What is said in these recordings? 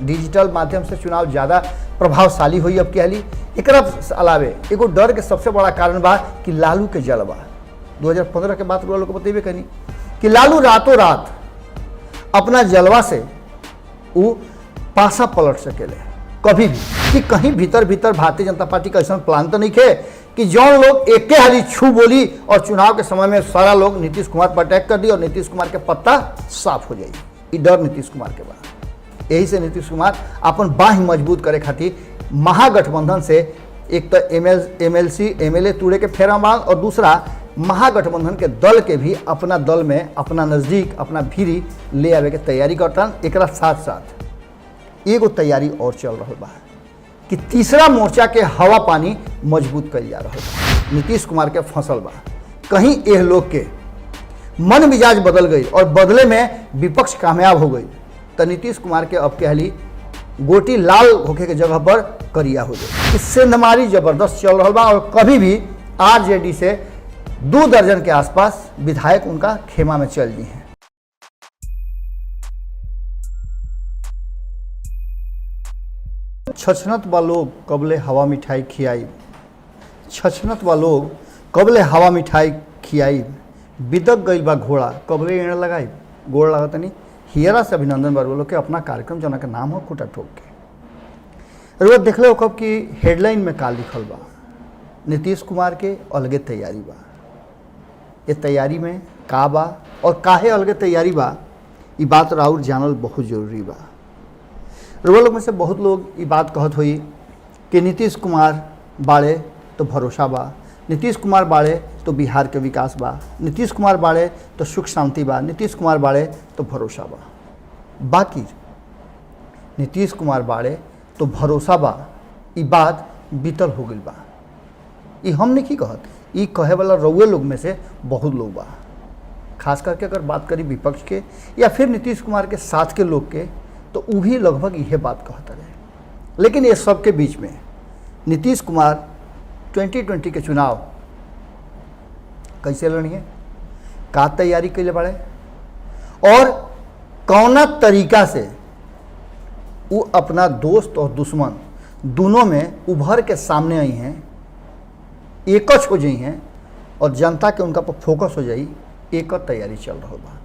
Digital माध्यम से चुनाव ज़्यादा प्रभावशाली हुई। अब कहली एक अलावे एगो डर के सबसे बड़ा कारण बा कि लालू के जलवा 2015 के बाद लोग को बतेबे कनी कि लालू रातों रात अपना जलवा से वो पासा पलट सकेले कभी भी, कि कहीं भीतर भीतर भारतीय जनता पार्टी का ऐसा प्लान तो नहीं है कि जौन लोग एक हाली छू बोली और चुनाव के समय में सारा लोग नीतीश कुमार पर अटैक कर दी और नीतीश कुमार के पत्ता साफ हो जाए। ये डर नीतीश कुमार के बाद, यही से नीतीश कुमार अपन बाह मजबूत करे खातिर महागठबंधन से एक तो एमएलसी एमएलए तूड़े के फेरा मांग और दूसरा महागठबंधन के दल के भी अपना दल में अपना नज़दीक अपना भीरी ले आवे के तैयारी करता। एक साथ साथ एगो तैयारी और चल रहा बा कि तीसरा मोर्चा के हवा पानी मजबूत कल जा रहा बा। नीतीश कुमार के फसल बा, कहीं यह लोग के मन मिजाज बदल गई और बदले में विपक्ष कामयाब हो गई तो नीतीश कुमार के अब कहली गोटी लाल होके के जगह पर करिया हो गई। सेंधमारी जबरदस्त चल रहा बा और कभी भी आरजेडी से 2 दर्जन के आसपास विधायक उनका खेमा में चल दी हैं। छछनत बा लोग कबले हवा मिठाई खियाई, छछनत बा लोग कबले हवा मिठाई खियाई, बिदक गई बा घोड़ा कबले एड़ लगाई। गोड़ लागतनी हियरा से अभिनंदन बरवलो के अपना कार्यक्रम जना के नाम हो खूटा ठोक के रोज देख लो कब की हेडलाइन में का लिखल बा, नीतीश कुमार के अलगे तैयारी बा। ये तैयारी में का बा और काहे अलगे तैयारी बा, ये बात राउर जानल बहुत जरूरी बा। लोग में से बहुत लोग ये बात कहत हुई कि नीतीश कुमार बाड़े तो भरोसा बा, नीतीश कुमार बाड़े तो बिहार के विकास बा, नीतीश कुमार बाड़े तो सुख शांति बा, नीतीश कुमार बाड़े तो भरोसा बा। बाकी नीतीश कुमार बाड़े तो भरोसा बा, ये बात बीतल हो गई बा। ये हम नहीं की कहत, ये कहे वाला रउए लोग में से बहुत लोग बा। खास करके अगर बात करी विपक्ष के या फिर नीतीश कुमार के साथ के लोग के तो वो भी लगभग यह बात कहता रहे। लेकिन ये सब के बीच में नीतीश कुमार 2020 के चुनाव कैसे लड़िए, का तैयारी कैले बड़े और कौना तरीका से वो अपना दोस्त और दुश्मन दोनों में उभर के सामने आई हैं, एकच हो जाई हैं और जनता के उनका पर फोकस हो जाई, एक तैयारी चल रहा बा।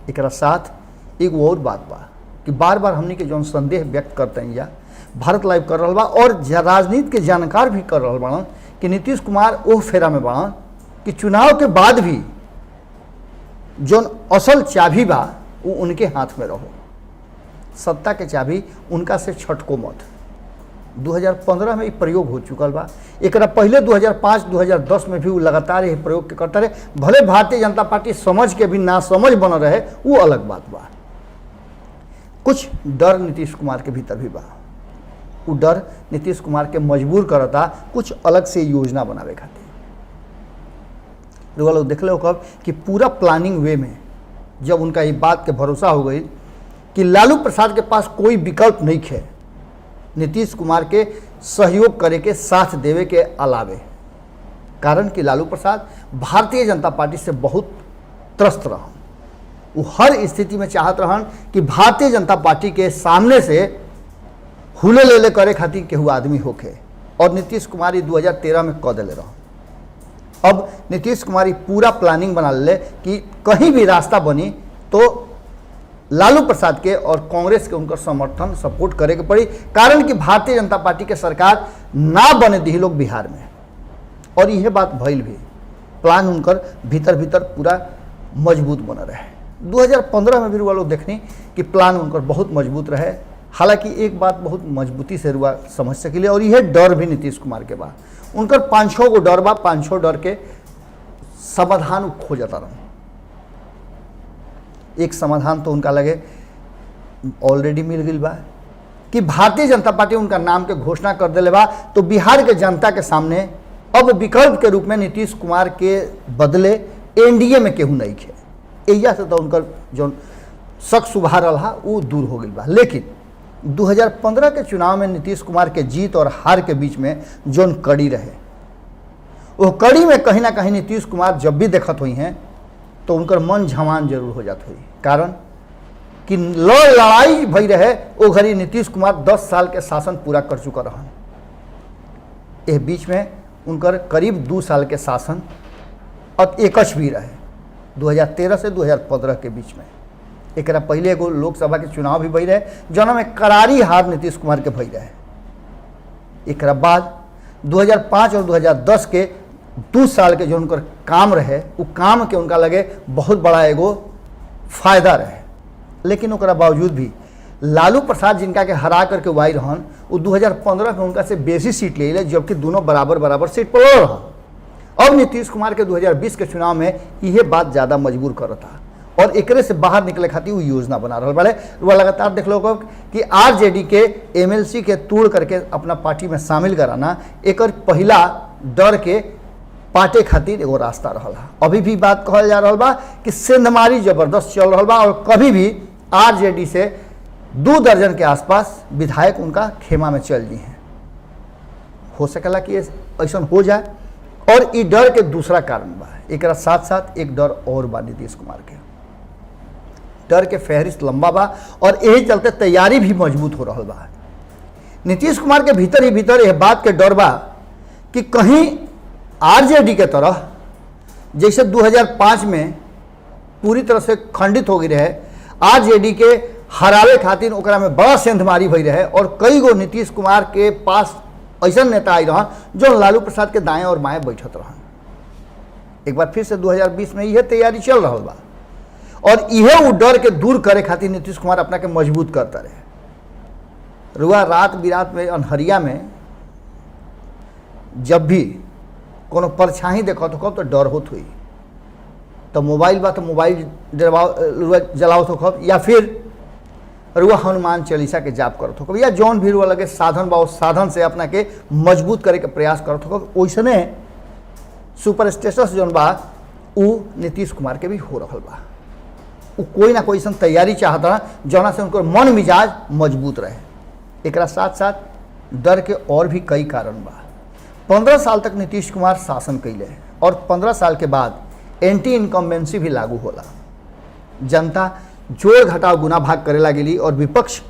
एक साथ एक और बात बा कि बार बार हमने के जौन संदेह व्यक्त करते हैं या भारत लाइव कर रहा बा और राजनीति के जानकार भी कर रहा बड़न कि नीतीश कुमार वो फेरा में बड़न कि चुनाव के बाद भी जौन असल चाबी बा वो उनके हाथ में रहो, सत्ता के चाबी उनका से छटको मत। 2015 में ये प्रयोग हो चुकल बा, एक पहले 2005-2010 में भी वो लगातार ये प्रयोग करता रहे। भले भारतीय जनता पार्टी समझ के भी ना समझ बन रहे, वो अलग बात बा। कुछ डर नीतीश कुमार के भीतर भी बा, वो डर नीतीश कुमार के मजबूर करता कुछ अलग से योजना बनावे खातिर। लोग देख लो कब कि पूरा प्लानिंग वे में जब उनका ये बात के भरोसा हो गई कि लालू प्रसाद के पास कोई विकल्प नहीं है नीतीश कुमार के सहयोग करे के साथ देवे के अलावे, कारण कि लालू प्रसाद भारतीय जनता पार्टी से बहुत त्रस्त रहन। वो हर स्थिति में चाहत रहन कि भारतीय जनता पार्टी के सामने से हुले लेले करे खातिर केहू आदमी होके, और नीतीश कुमार 2013 में कह दिले रहन। अब नीतीश कुमार पूरा प्लानिंग बना ले कि कहीं भी रास्ता बनी तो लालू प्रसाद के और कांग्रेस के उनका समर्थन सपोर्ट करे के पड़ी, कारण कि भारतीय जनता पार्टी के सरकार ना बने दी लोग बिहार में। और यह बात भइल भी, प्लान उनकर भीतर भीतर पूरा मजबूत बन रहे। 2015 में भी रुआ लोग देखनी कि प्लान उनकर बहुत मजबूत रहे। हालांकि एक बात बहुत मजबूती से रुआ समझ सकिले और यह डर भी नीतीश कुमार के बा, उनकर 5-6 गो डर बा, 5-6 डर के समाधान खोजता रहा। एक समाधान तो उनका लगे ऑलरेडी मिल गई बा कि भारतीय जनता पार्टी उनका नाम के घोषणा कर दिले बा, तो बिहार के जनता के सामने अब विकल्प के रूप में नीतीश कुमार के बदले एनडीए में केहू नहीं है। एजा से तो उनकर जो शक सुभा रहा वो दूर हो गई बा। लेकिन 2015 के चुनाव में नीतीश कुमार के जीत और हार के बीच में जोन कड़ी रहे, वो कड़ी में कहीं ना कहीं नीतीश कुमार जब भी देखत हुई हैं तो उनकर मन झमान जरूर हो जात हुई, कारण कि लड़ाई भई रहे वो घड़ी नीतीश कुमार 10 साल के शासन पूरा कर चुका रहन। एह बीच में उनकर करीब 2 साल के शासन और एकच भी रहे 2013 से 2015 के बीच में। एक पहले एगो लोकसभा के चुनाव भी भई रहे जौना में करारी हार नीतीश कुमार के भई रहे। एक बाद 2005 और 2010 के 2 साल के जो उनकर काम रहे वो काम के उनका लगे बहुत बड़ा एगो फायदा रहे। लेकिन ओकरा बावजूद भी लालू प्रसाद जिनका के हरा करके वाई रहन वो 2015 में उनका से बेसी सीट ले जबकि दोनों बराबर बराबर सीट पर रहन। अब नीतीश कुमार के 2020 के चुनाव में यह बात ज़्यादा मजबूर करता और एकरे से बाहर निकले खातिर वो योजना बना रहा बड़े। वो लगातार देख लो कि आरजेडी के एमएलसी के तोड़ करके अपना पार्टी में शामिल कराना एक पहला डर के पाटे खातिर एगो रास्ता रहा। अभी भी बात कहल जा रहा बा कि सेंधमारी जबरदस्त चल रहा बा और कभी भी आरजेडी से 2 दर्जन के आसपास विधायक उनका खेमा में चल दी हैं। हो सकेला कि ऐसा हो जाए। और ई डर के दूसरा कारण बा एक साथ साथ एक डर और बा नीतीश कुमार के डर के फहरिस्त लंबा बा और यही चलते तैयारी भी मजबूत हो रहा बा। नीतीश कुमार के भीतर ही भीतर यह बात के डर बा कि कहीं आरजेडी के तरह जैसे 2005 में पूरी तरह से खंडित हो गई रहे, आरजेडी के हरावे खातिर ओकरा में बड़ा सेंधमारी भई रहे और कई गो नीतीश कुमार के पास ऐसा नेता आई रहन जो लालू प्रसाद के दाएं और बाएं बैठत रहन। एक बार फिर से 2020 में यह तैयारी चल रहा बा और यह वो डर के दूर करे खातिर नीतीश कुमार अपना के मजबूत करता रहे। रुआ रात बिरात में अनहरिया में जब भी कोनो परछाई देखो तो डर होत हुई तो मोबाइल बा तो मोबाइल जलावत हो या फिर रुआ हनुमान चालीसा के जाप करत हो या जौन भी रुआ लगे साधन बा उस साधन से अपना के मजबूत करे के प्रयास करत हो। वैसने सुपर स्टेटस जौन बा उ नीतीश कुमार के भी हो रहा बा। वो कोई ना कोई तैयारी चाहता जौना से उनको मन मिजाज मजबूत रहे। एक साथ साथ डर के और भी कई कारण बा। 15 साल तक नीतीश कुमार शासन कैले और 15 साल के बाद एंटी इनकम्बेंसी भी लागू होला। जनता जोड़ घटाव गुना भाग करे लगेली और विपक्ष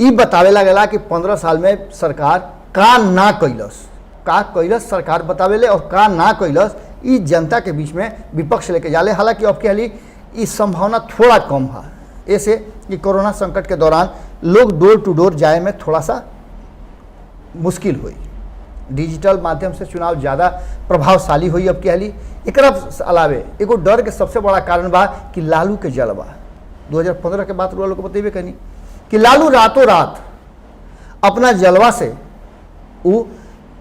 ई बतावे लगेला कि 15 साल में सरकार का ना कैलस सरकार बतावेले और का ना कैलस ई जनता के बीच में विपक्ष लेके जाले। हालांकि अब के लिए इस संभावना थोड़ा कम है ऐसे कि कोरोना संकट के दौरान लोग डोर टू डोर जाए में थोड़ा सा मुश्किल हुई। डिजिटल माध्यम से चुनाव ज़्यादा प्रभावशाली हुई। अब कह ली एक अलावे एगो डर के सबसे बड़ा कारण बा कि लालू के जलवा 2015 के बाद लोग बतेबे कनी कि लालू रातों रात अपना जलवा से वो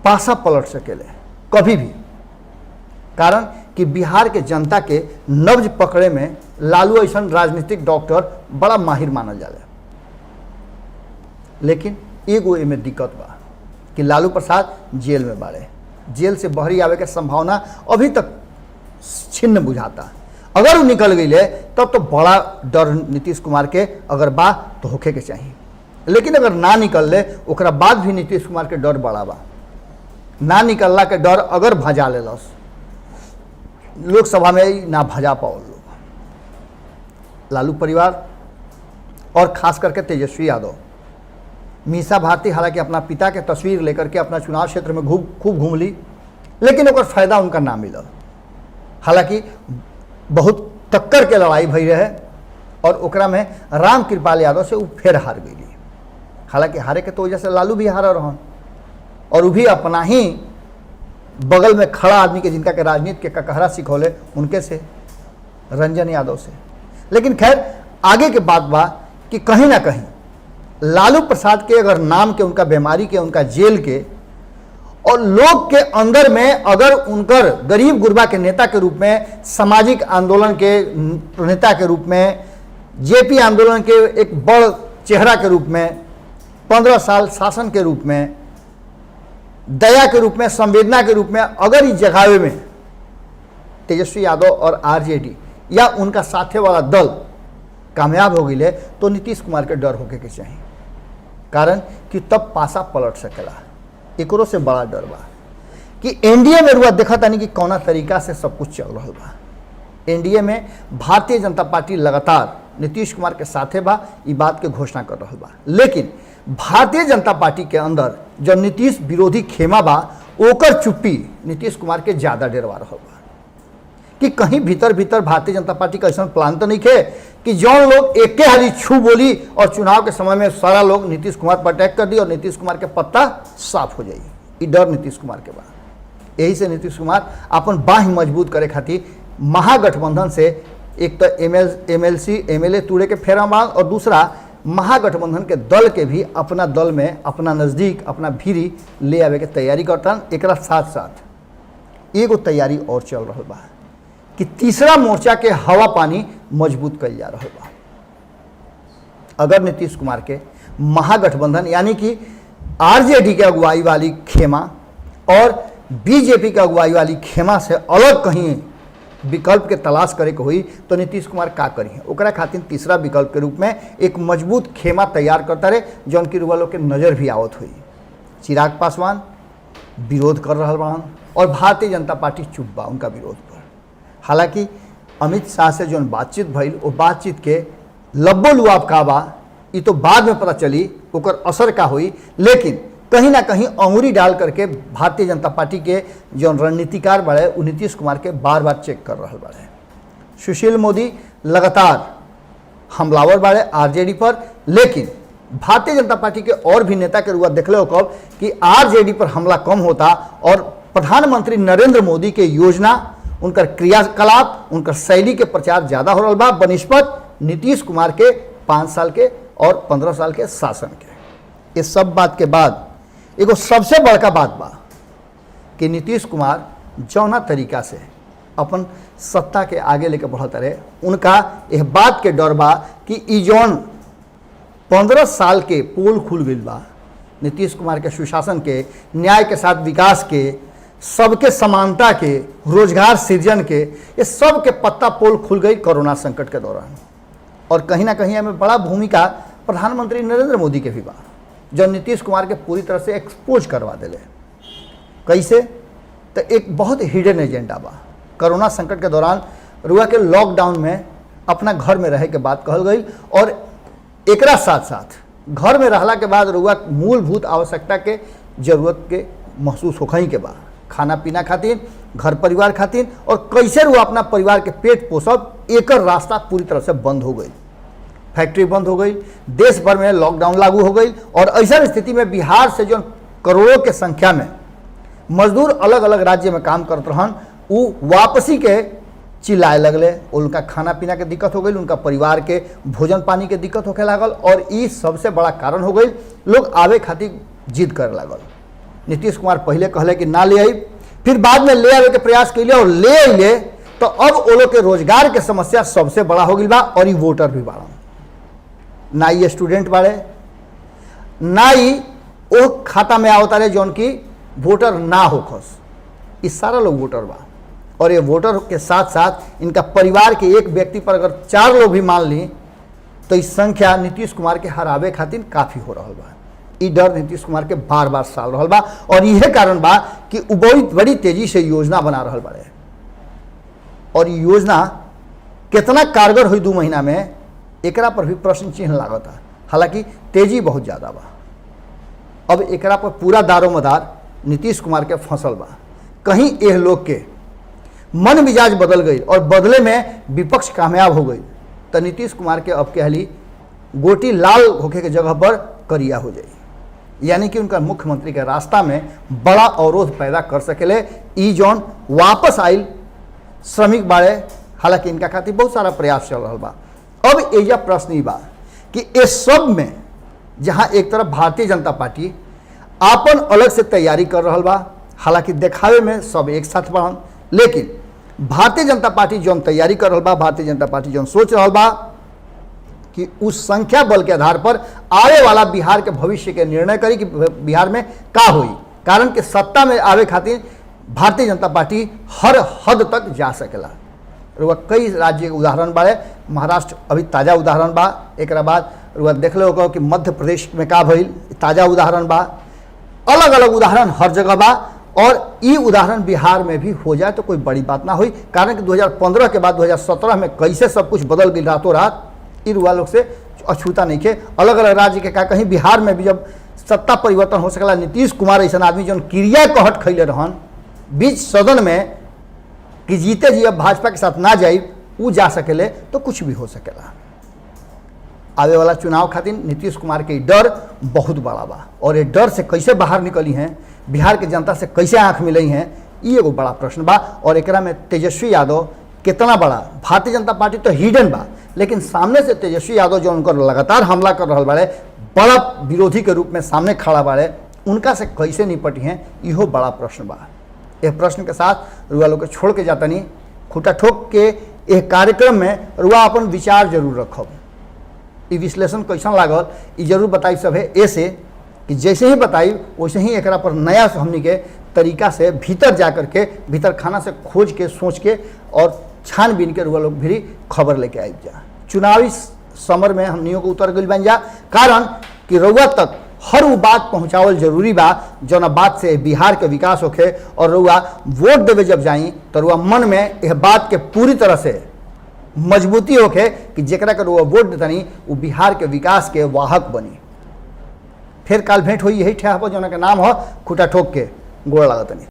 पासा पलट सकेले कभी भी। कारण कि बिहार के जनता के नब्ज पकड़े में लालू ऐसा राजनीतिक डॉक्टर बड़ा माहिर मानल जाला। लेकिन एगो एमे दिक्कत बा कि लालू प्रसाद जेल में बाड़े। जेल से बहरी आवे के संभावना अभी तक छिन्न बुझाता। अगर वो निकल गई ले तब तो बड़ा डर नीतीश कुमार के अगर बा तो होखे के चाहिए। लेकिन अगर ना निकल ले ओकरा बाद भी नीतीश कुमार के डर बड़ा बा। ना निकलला के डर अगर भजा लेलस लोकसभा में ना भजा पाओ लोग। लालू परिवार और खास करके तेजस्वी यादव, मीसा भारती हालांकि अपना पिता के तस्वीर लेकर के अपना चुनाव क्षेत्र में खूब घूम ली लेकिन ओकर फायदा उनका ना मिलल। हालांकि बहुत टक्कर के लड़ाई भई रहे और ओकरा में राम कृपाल यादव से वो फिर हार गई। हालांकि हारे के तो वजह से लालू भी हारा रहन और वो भी अपना ही बगल में खड़ा आदमी के जिनका के राजनीति के ककहरा सिखौले उनके से रंजन यादव से। लेकिन खैर आगे के बात बा कि कहीं ना कहीं लालू प्रसाद के अगर नाम के उनका बीमारी के उनका जेल के और लोग के अंदर में अगर उनकर गरीब गुरबा के नेता के रूप में, सामाजिक आंदोलन के नेता के रूप में, जेपी आंदोलन के एक बड़ चेहरा के रूप में, 15 साल शासन के रूप में, दया के रूप में, संवेदना के रूप में अगर इस जगावे में तेजस्वी यादव और आरजेडी या उनका साथे वाला दल कामयाब हो गई तो नीतीश कुमार के डर होके के चाहिए। कारण कि तब पासा पलट सकेला। एकरो से बड़ा डर बा कि एनडीए में रुआ देखा तानी कि कौना तरीका से सब कुछ चल रहा बा। एनडीए में भारतीय जनता पार्टी लगातार नीतीश कुमार के साथे बा, ई बात के घोषणा कर रहा बा। लेकिन भारतीय जनता पार्टी के अंदर जब नीतीश विरोधी खेमा बा, ओकर चुप्पी नीतीश कुमार के ज़्यादा डरवा रहा बा कि कहीं भीतर भीतर भारतीय जनता पार्टी का ऐसा प्लान तो नहीं है कि जौन लोग एके हाली छू बोली और चुनाव के समय में सारा लोग नीतीश कुमार पर अटैक कर दी और नीतीश कुमार के पत्ता साफ हो जाई। ये डर नीतीश कुमार के बाद, यही से नीतीश कुमार अपन बाह मजबूत करे खातिर महागठबंधन से एक तो एमएलसी एमएलए तूड़े के फेरा मांग और दूसरा महागठबंधन के दल के भी अपना दल में अपना नज़दीक अपना भीरी ले आवे के तैयारी करता। एक साथ साथ एगो तैयारी और चल रहा बा कि तीसरा मोर्चा के हवा पानी मजबूत कल जा रहा बा। अगर नीतीश कुमार के महागठबंधन यानी कि आरजेडी के अगुवाई वाली खेमा और बीजेपी के अगुवाई वाली खेमा से अलग कहीं विकल्प के तलाश करे के हुई तो नीतीश कुमार का करी ओकरा खातिर तीसरा विकल्प के रूप में एक मजबूत खेमा तैयार करता रहे, जौन की रुआ लोग के नज़र भी आवत हुई। चिराग पासवान विरोध कर रहा बड़न और भारतीय जनता पार्टी चुप बा उनका विरोध पर। हालांकि अमित शाह से जौन बातचीत भइल वो बातचीत के लब्बो लुआब का बा ये तो बाद में पता चली ओकर असर का हुई, लेकिन कहीं ना कहीं अंगुरी डाल करके भारतीय जनता पार्टी के जो रणनीतिकार बड़े वो नीतीश कुमार के बार बार चेक कर रहे बड़े। सुशील मोदी लगातार हमलावर बड़े आरजेडी पर, लेकिन भारतीय जनता पार्टी के और भी नेता के रुआ देखले हो कब कि आरजेडी पर हमला कम होता और प्रधानमंत्री नरेंद्र मोदी के योजना उनकर क्रियाकलाप उनकर शैली के प्रचार ज़्यादा हो रहा बा बनिस्पत नीतीश कुमार के 5 साल के और 15 साल के शासन के। इस सब बात के बाद एगो सबसे बड़का बात बा कि नीतीश कुमार जौना तरीका से अपन सत्ता के आगे लेके बढ़त रहे उनका यह बात के डर बा कि ई जौन 15 साल के पोल खुल गई बा नीतीश कुमार के सुशासन के, न्याय के साथ विकास के, सबके समानता के, रोजगार सृजन के, ये सब के पत्ता पोल खुल गई कोरोना संकट के दौरान। और कहीं ना कहीं हमें बड़ा भूमिका प्रधानमंत्री नरेंद्र मोदी के भी बा जो नीतीश कुमार के पूरी तरह से एक्सपोज करवा दिले। कैसे तो एक बहुत हिडन एजेंडा बा। कोरोना संकट के दौरान रुआ के लॉकडाउन में अपना घर में रहे के बात कहल गई और एकरा साथ साथ घर में रहला के बाद रुआ मूलभूत आवश्यकता के जरूरत के महसूस होखई के बा, खाना पीना खातिर, घर परिवार खातिर, और कैसे रुआ अपना परिवार के पेट पोषब एकर रास्ता पूरी तरह से बंद हो गई। फैक्ट्री बंद हो गई, देश भर में लॉकडाउन लागू हो गई और ऐसा स्थिति में बिहार से जो करोड़ों के संख्या में मजदूर अलग अलग राज्य में काम करते रहन वो वापसी के चिल्लाए लगले, उनका खाना पीना के दिक्कत हो गई, उनका परिवार के भोजन पानी के दिक्कत होके लागल और ये सबसे बड़ा कारण हो गई लोग आवे खातिर जिद करे लागल। नीतीश कुमार पहले कहले कि ना ले आई, फिर बाद में ले आवे के प्रयास कैले और ले अइले तो अब वो लोग के रोजगार के समस्या सबसे बड़ा हो गई बा और ये वोटर भी बाड़ा ना ये स्टूडेंट बाड़े ना ही वो खाता में आवता रहे जौन की वोटर ना होखस, इस सारा लोग वोटर बा और ये वोटर के साथ साथ इनका परिवार के एक व्यक्ति पर अगर 4 लोग भी मान ली तो इस संख्या नीतीश कुमार के हरावे खातिर काफ़ी हो रहा बा। ई डर नीतीश कुमार के बार बार साल रहा बा और यह कारण बा कि वो बहुत बड़ी तेजी से योजना बना रहा बाड़े और ये योजना कितना कारगर हुई 2 महीना में एकरा पर भी प्रश्न चिन्ह लागता। हालांकि तेजी बहुत ज़्यादा बा। अब एकरा पर पूरा दारोमदार नीतीश कुमार के फसल बा। कहीं यह लोग के मन मिजाज बदल गई और बदले में विपक्ष कामयाब हो गई तो नीतीश कुमार के अब कहली गोटी लाल होके के जगह पर करिया हो जाए, यानी कि उनका मुख्यमंत्री के रास्ता में बड़ा अवरोध पैदा कर सकेले। ई जौन वापस आइल श्रमिक बाड़े, हालांकि इनका खातिर बहुत सारा प्रयास चल रहा बा। अब एजा प्रश्न ई बा कि इस सब में जहां एक तरफ भारतीय जनता पार्टी आपन अलग से तैयारी कर रहा बा, हालांकि देखावे में सब एक साथ बढ़न, लेकिन भारतीय जनता पार्टी जौन तैयारी कर रहा बा, भारतीय जनता पार्टी जौन सोच रहा बा कि उस संख्या बल के आधार पर आवे वाला बिहार के भविष्य के निर्णय करी कि बिहार में का हुई। कारण कि सत्ता में आवे खातिर भारतीय जनता पार्टी हर हद तक जा सकेला। रुआ कई राज्य के उदाहरण बाड़े, महाराष्ट्र अभी ताज़ा उदाहरण बा, एक बाद रुआ देख लो कि मध्य प्रदेश में का भइल ताज़ा उदाहरण बा, अलग अलग उदाहरण हर जगह बा और ये उदाहरण बिहार में भी हो जाए तो कोई बड़ी बात ना हुई। कारण कि 2015 के बाद 2017 में कैसे सब कुछ बदल गई रातों रात, ई रुआ लोग से अछूता नहीं के। अलग अलग राज्य के का कहीं बिहार में भी जब सत्ता परिवर्तन हो सकला, नीतीश कुमार ऐसा आदमी जो क्रिया कहट खैले रहन बीच सदन में कि जीते जी अब भाजपा के साथ ना जाई, वो जा सकेले तो कुछ भी हो सकेला। आवे वाला चुनाव खातिर नीतीश कुमार के डर बहुत बड़ा बा, और ये डर से कैसे बाहर निकली हैं, बिहार के जनता से कैसे आंख मिली हैं, ये एगो बड़ा प्रश्न बा। और एकरा में तेजस्वी यादव कितना बड़ा, भारतीय जनता पार्टी तो हिडन बा, लेकिन सामने से तेजस्वी यादव जो उनकर लगातार हमला कर रहा बाड़े, बड़ा विरोधी के रूप में सामने खड़ा बाड़े, उनका से कैसे निपटी हैं, इहो बड़ा प्रश्न बा। यह प्रश्न के साथ रुआ लोग के छोड़ के जाता नहीं, खूटा ठोक के एक कार्यक्रम में रुआ अपन विचार जरूर रखब। ये विश्लेषण कैसा लागल ये जरूर बताई सब है, ऐसे कि जैसे ही बताई वैसे ही एकरा पर नया हमनी के तरीका से भीतर जा करके, भीतर खाना से खोज के, सोच के और छानबीन के रुआ लोग भी खबर लेके आई जा। चुनावी समर में हमनियों को उतर गई बन जा, कारण कि रउआ तक हर वो बात पहुँचावल जरूरी बा जौना बात से बिहार के विकास होखे, और रउआ वोट देवे जब जाई तो रुआ मन में यह बात के पूरी तरह से मजबूती होखे कि जेकरा के रुआ वोट देतनी वो बिहार के विकास के वाहक बनी। फिर काल भेंट हुई यही ठेहा पर जौना के नाम हो खूटा ठोक के गोड़ लागतनी।